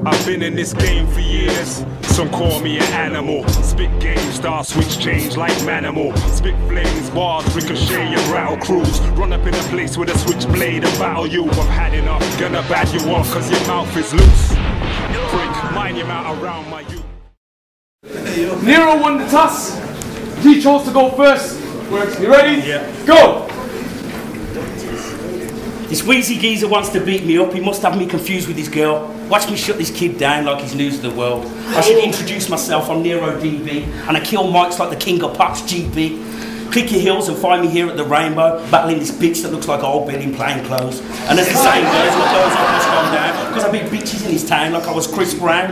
I've been in this game for years. Some call me an animal. Spit game, star switch change like manimal. Spit flames, bars, ricochet and rattle crews. Run up in a place with a switchblade and battle you. I've had enough, gonna bad you off cause your mouth is loose. Prick, mind your mouth around my youth. Nero won the toss. He chose to go first. You ready? Yeah. Go! This Wizi geezer wants to beat me up. He must have me confused with his girl. Watch me shut this kid down like he's news of the world. I should introduce myself. I'm Nero Db, and I kill mics like the king of pops, GB. Click your heels and find me here at the Rainbow, battling this bitch that looks like an old Bill in plain clothes. And as the saying goes, what goes up must come down, because I beat bitches in this town like I was Chris Brown.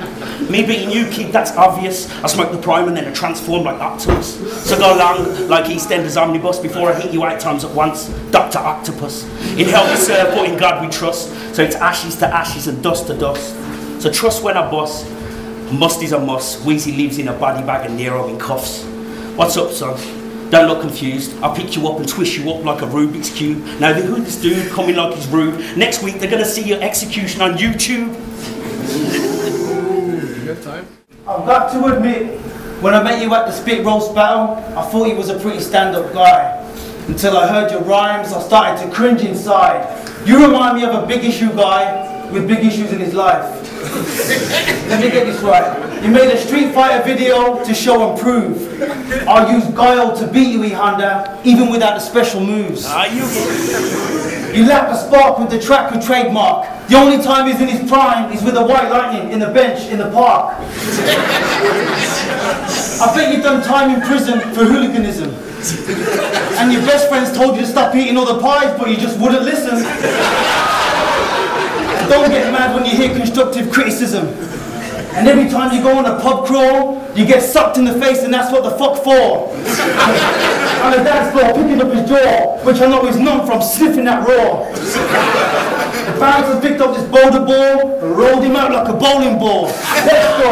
Me beating you, kid, that's obvious. I smoke the prime and then I transform like Octopus. So go long like EastEnders omnibus before I hit you 8 times at once, Dr. Octopus. In hell we serve, but in God we trust. So it's ashes to ashes and dust to dust. So trust when I bust. Must is a must. Wizi lives in a body bag and Nero in cuffs. What's up, son? Don't look confused. I'll pick you up and twist you up like a Rubik's Cube. Now who this dude coming like he's rude? Next week they're gonna see your execution on YouTube. I've got to admit, when I met you at the Spitroast battle, I thought you was a pretty stand-up guy. Until I heard your rhymes, I started to cringe inside. You remind me of a big issue guy with big issues in his life. Let me get this right. You made a Street Fighter video to show and prove. I'll use guile to beat you, E-Honda, even without the special moves. You lack the spark with the track and trademark. The only time he's in his prime is with a white lightning in the bench in the park. I bet you've done time in prison for hooliganism. And your best friends told you to stop eating all the pies, but you just wouldn't listen. Don't get mad when you hear constructive criticism. And every time you go on a pub crawl, you get sucked in the face and that's what the fuck for. On the dance floor, picking up his jaw, which I know is numb from sniffing that raw. The bouncer picked up this boulder ball and rolled him out like a bowling ball. Let's go.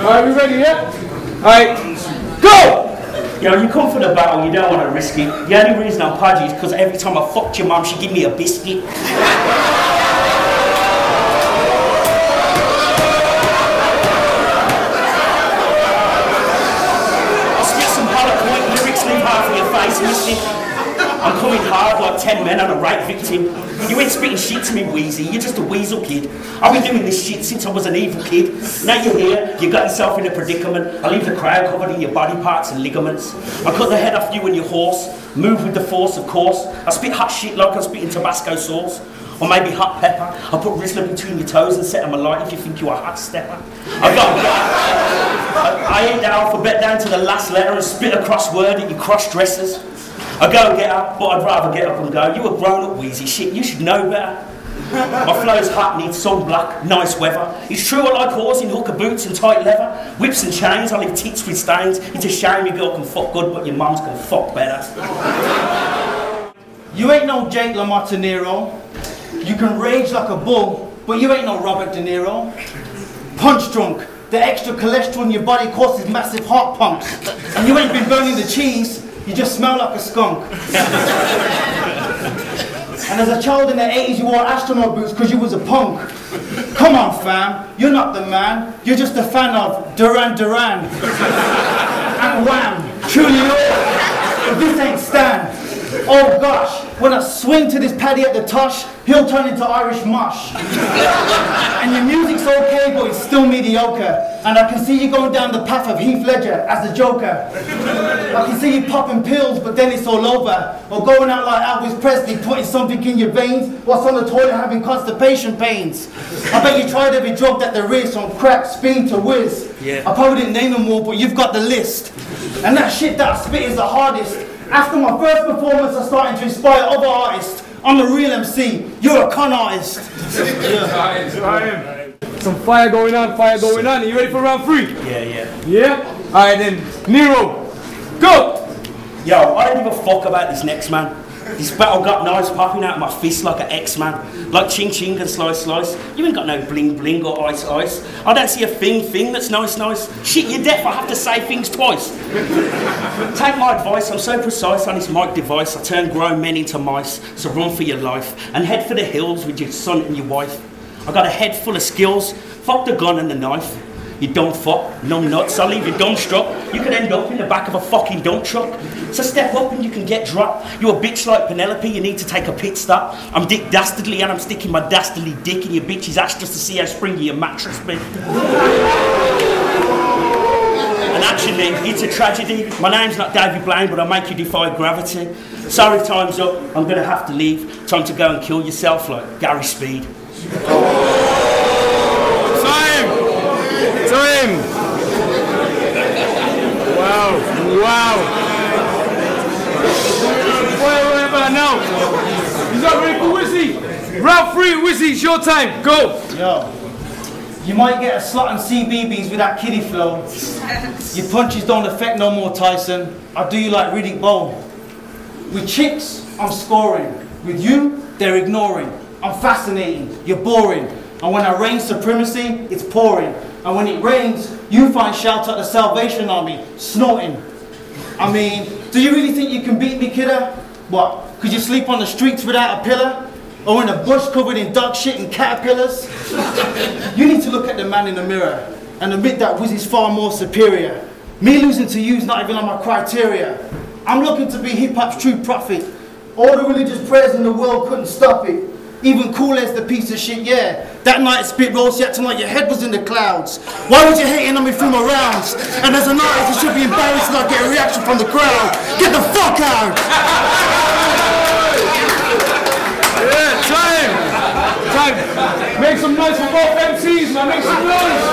Alright, we ready, yeah? Alright, go! Yo, you come for the battle, you don't want to risk it. The only reason I'm podgy is because every time I fucked your mum, she give me a biscuit. I'll spit some hollow point lyrics, leave half of your face missing. I'm coming hard like 10 men on a rape victim. You ain't spitting shit to me, Wizi, you're just a weasel kid. I've been doing this shit since I was an evil kid. Now you're here, you got yourself in a predicament. I leave the crowd covered in your body parts and ligaments. I cut the head off you and your horse, move with the force, of course. I spit hot shit like I'm spitting Tabasco sauce. Or maybe hot pepper. I put Rizzler between your toes and set them alight if you think you're a hot stepper. I ate the alphabet down to the last letter and spit a crossword at your cross-dressers. I go and get up, but I'd rather get up and go. You a grown-up Wizi, shit, you should know better. My flow's hot, needs sunblock, nice weather. It's true I like horse in hooker boots and tight leather. Whips and chains, I leave tits with stains. It's a shame your girl can fuck good, but your mums can fuck better. You ain't no Jake LaMotta Nero. You can rage like a bull, but you ain't no Robert De Niro. Punch drunk. The extra cholesterol in your body causes massive heart pumps. And you ain't been burning the cheese, you just smell like a skunk. And as a child in the 80s, you wore astronaut boots because you was a punk. Come on, fam, you're not the man. You're just a fan of Duran Duran. And Wham, truly yours. But this ain't Stan. Oh gosh, when I swing to this paddy at the tosh, he'll turn into Irish mush. And your music's okay, but it's still mediocre. And I can see you going down the path of Heath Ledger as the Joker. I can see you popping pills, but then it's all over. Or going out like Elvis Presley, putting something in your veins, whilst on the toilet having constipation pains. I bet you tried every drug that there is, from crack, speed to whiz. Yeah. I probably didn't name them all, but you've got the list. And that shit that I spit is the hardest. After my first performance, I started to inspire other artists. I'm a real MC. You're a con artist. Yeah. Some fire going on, fire going on. Are you ready for round 3? Yeah. Yeah? Alright then, Nero, go! Yo, I don't give a fuck about this next man. This battle got knives popping out of my fist like an X-Man. Like ching ching and slice slice. You ain't got no bling bling or ice ice. I don't see a thing that's nice nice. Shit, you're deaf, I have to say things twice. Take my advice, I'm so precise on this mic device. I turn grown men into mice. So run for your life and head for the hills with your son and your wife. I got a head full of skills. Fuck the gun and the knife. You dumb fuck, numb nuts, I'll leave you dumbstruck. You could end up in the back of a fucking dump truck. So step up and you can get dropped. You're a bitch like Penelope, you need to take a pit stop. I'm Dick Dastardly and I'm sticking my dastardly dick in your bitch's ass just to see how springy your mattress been. And actually, it's a tragedy. My name's not Davy Blaine, but I make you defy gravity. Sorry, time's up, I'm gonna have to leave. Time to go and kill yourself like Gary Speed. Time! Wow, wow. What about now? Is that ready for Wizi? Round 3, Wizi, it's your time, go! Yo, you might get a slot on CBBS with that kiddie flow. Your punches don't affect no more, Tyson. I do you like Riddick Bowe. With chicks, I'm scoring. With you, they're ignoring. I'm fascinating, you're boring. And when I reign supremacy, it's pouring. And when it rains, you find shout at the Salvation Army, snorting. I mean, do you really think you can beat me, kidder? What, could you sleep on the streets without a pillar? Or in a bush covered in dog shit and caterpillars? You need to look at the man in the mirror and admit that Wizi's far more superior. Me losing to you's not even on my criteria. I'm looking to be hip-hop's true prophet. All the religious prayers in the world couldn't stop it. Even cool as the piece of shit, yeah. That night at Spitroast, you acting like your head was in the clouds. Why was you hating on me through my rounds? And as an artist, you should be embarrassed and not get a reaction from the crowd. Get the fuck out! Yeah, time! Time! Make some noise for both MCs, man, make some noise!